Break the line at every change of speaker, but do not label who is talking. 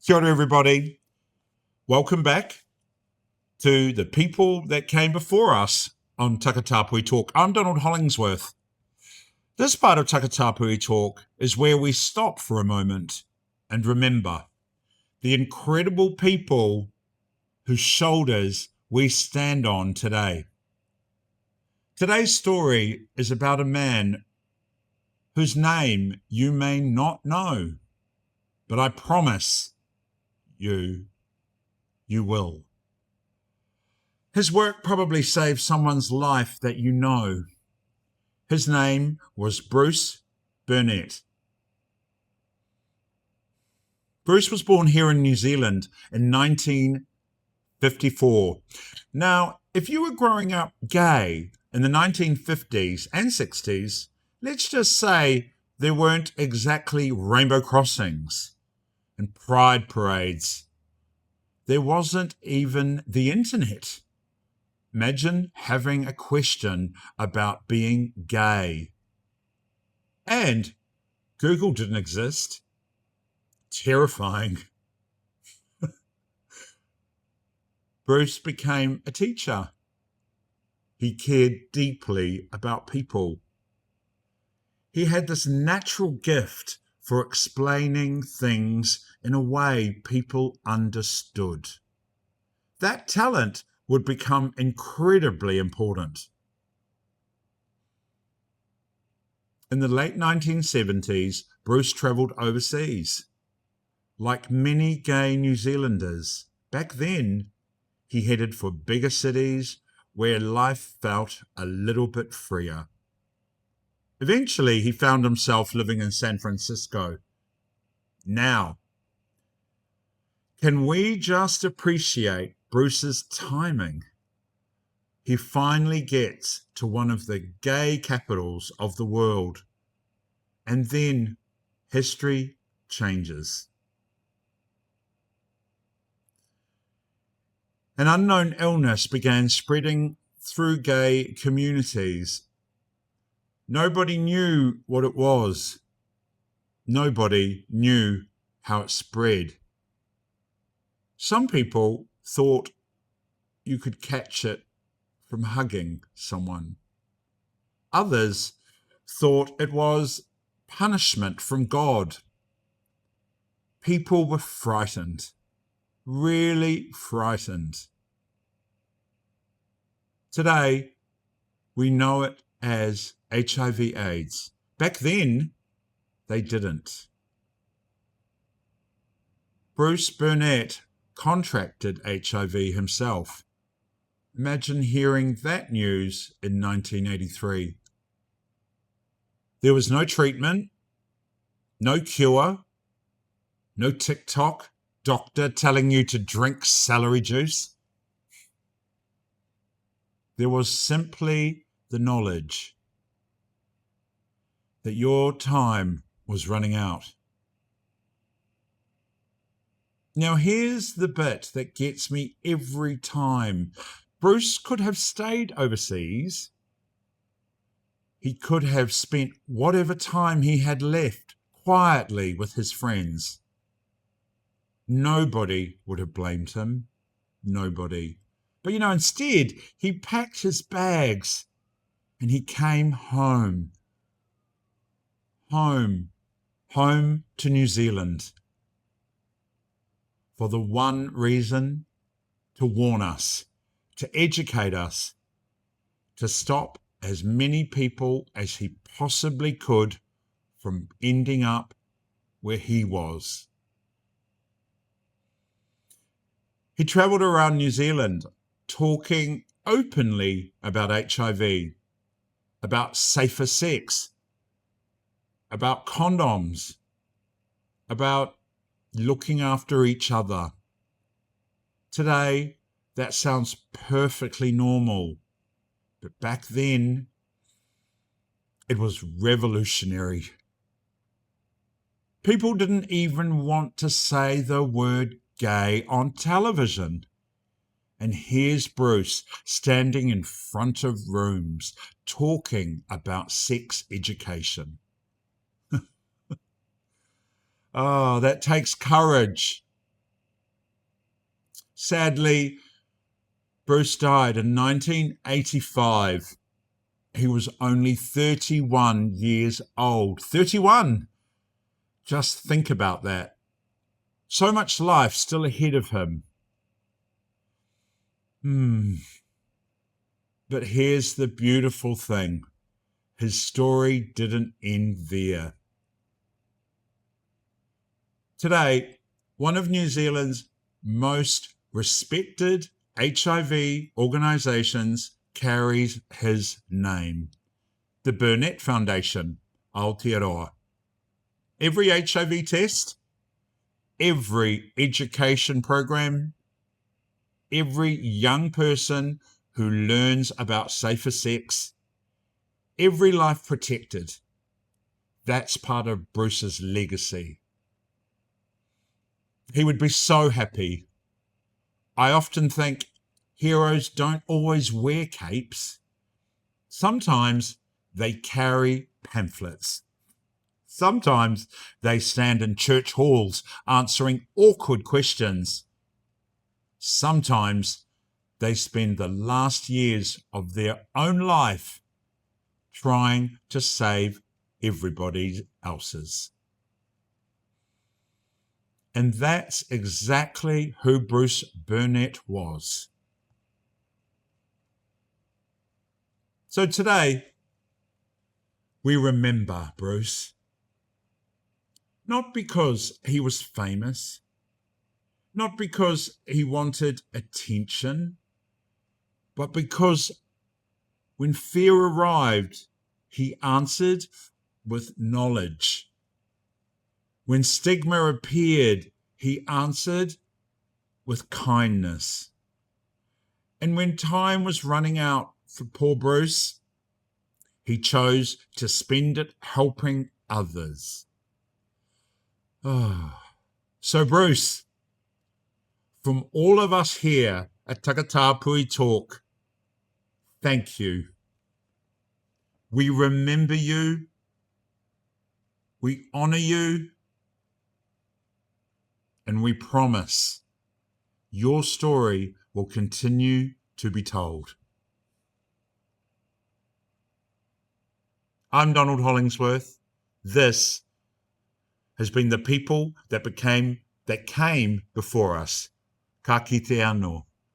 Kia ora, everybody. Welcome back to the people that came before us on Takatapui Talk. I'm Donald Hollingsworth. This part of Takatapui Talk is where we stop for a moment and remember the incredible people whose shoulders we stand on today. Today's story is about a man whose name you may not know, but I promise you will. His work probably saved someone's life that you know. His name was Bruce Burnett. Bruce was born here in New Zealand in 1954. Now, if you were growing up gay in the 1950s and 60s, let's just say there weren't exactly rainbow crossings and pride parades. There wasn't even the internet. Imagine having a question about being gay. And Google didn't exist. Terrifying. Bruce became a teacher. He cared deeply about people. He had this natural gift for explaining things in a way people understood. That talent would become incredibly important. In the late 1970s, Bruce travelled overseas. Like many gay New Zealanders, back then, he headed for bigger cities where life felt a little bit freer. Eventually, he found himself living in San Francisco. Now, can we just appreciate Bruce's timing? He finally gets to one of the gay capitals of the world, and then history changes. An unknown illness began spreading through gay communities. Nobody knew what it was. Nobody knew how it spread. Some people thought you could catch it from hugging someone. Others thought it was punishment from God. People were frightened, really frightened. Today, we know it as HIV/AIDS. Back then, they didn't. Bruce Burnett contracted HIV himself. Imagine hearing that news in 1983. There was no treatment, no cure, no TikTok doctor telling you to drink celery juice. There was simply the knowledge that your time was running out. Now, here's the bit that gets me every time. Bruce could have stayed overseas. He could have spent whatever time he had left quietly with his friends. Nobody would have blamed him. Nobody. But instead, he packed his bags and he came home. Home to New Zealand. For the one reason: to warn us, to educate us, to stop as many people as he possibly could from ending up where he was. He travelled around New Zealand talking openly about HIV, about safer sex, about condoms, about looking after each other. Today, that sounds perfectly normal. But back then, it was revolutionary. People didn't even want to say the word gay on television. And here's Bruce standing in front of rooms talking about sex education. Oh, that takes courage. Sadly, Bruce died in 1985. He was only 31 years old. 31! Just think about that. So much life still ahead of him. But here's the beautiful thing. His story didn't end there. Today, one of New Zealand's most respected HIV organisations carries his name, the Burnett Foundation Aotearoa. Every HIV test, every education program, every young person who learns about safer sex, every life protected, that's part of Bruce's legacy. He would be so happy. I often think heroes don't always wear capes. Sometimes they carry pamphlets. Sometimes they stand in church halls answering awkward questions. Sometimes they spend the last years of their own life trying to save everybody else's. And that's exactly who Bruce Burnett was. So today, we remember Bruce. Not because he was famous, not because he wanted attention, but because when fear arrived, he answered with knowledge. When stigma appeared, he answered with kindness. And when time was running out for poor Bruce, he chose to spend it helping others. So Bruce, from all of us here at Takatapui Talk, thank you. We remember you. We honour you. And we promise your story will continue to be told. I'm Donald Hollingsworth. This has been the people that came before us. Ka kite anō.